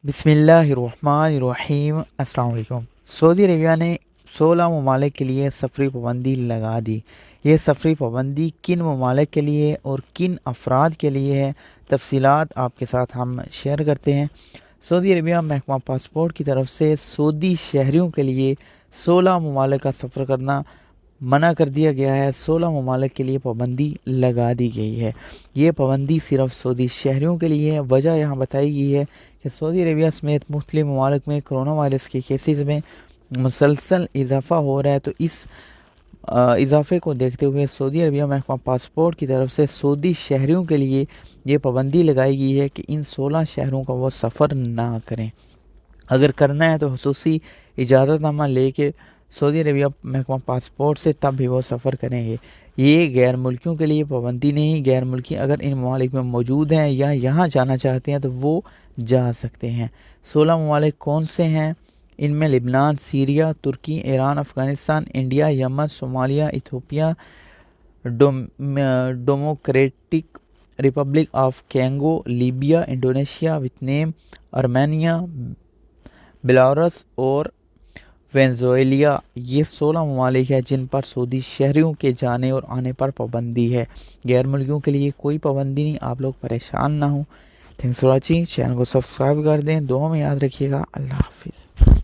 بسم اللہ الرحمن الرحیم۔ السلام علیکم۔ سعودی عربیہ نے 16 ممالک کے لیے سفری پابندی لگا دی۔ یہ سفری پابندی کن ممالک کے لیے اور کن افراد کے لیے ہے، تفصیلات آپ کے ساتھ ہم شیئر کرتے ہیں۔ سعودی عربیہ محکمہ پاسپورٹ کی طرف سے سعودی شہریوں کے لیے 16 ممالک کا سفر کرنا منع کر دیا گیا ہے۔ 16 ممالک کے لیے پابندی لگا دی گئی ہے۔ یہ پابندی صرف سعودی شہریوں کے لیے ہے۔ وجہ یہاں بتائی گئی ہے کہ سعودی عربیہ سمیت مختلف ممالک میں کرونا وائرس کے کیسز میں مسلسل اضافہ ہو رہا ہے، تو اس اضافے کو دیکھتے ہوئے سعودی عربیہ محکمہ پاسپورٹ کی طرف سے سعودی شہریوں کے لیے یہ پابندی لگائی گئی ہے کہ ان 16 شہروں کا وہ سفر نہ کریں۔ اگر کرنا ہے تو خصوصی اجازت نامہ لے کے سعودی عربیہ محکمہ پاسپورٹ سے تب بھی وہ سفر کریں گے۔ یہ غیر ملکیوں کے لیے پابندی نہیں۔ غیر ملکی اگر ان ممالک میں موجود ہیں یا یہاں جانا چاہتے ہیں تو وہ جا سکتے ہیں۔ 16 ممالک کون سے ہیں؟ ان میں لبنان، سیریا، ترکی، ایران، افغانستان، انڈیا، یمن، Somalia, Ethiopia, Democratic Republic of Congo, Libya, Indonesia, Vietnam, Armenia, Belarus اور وینزویلا۔ یہ 16 ممالک ہیں جن پر سعودی شہریوں کے جانے اور آنے پر پابندی ہے۔ غیر ملکیوں کے لیے کوئی پابندی نہیں۔ آپ لوگ پریشان نہ ہوں۔ Thanks for watching. چینل کو سبسکرائب کر دیں۔ دعا میں یاد رکھیے گا۔ اللہ حافظ۔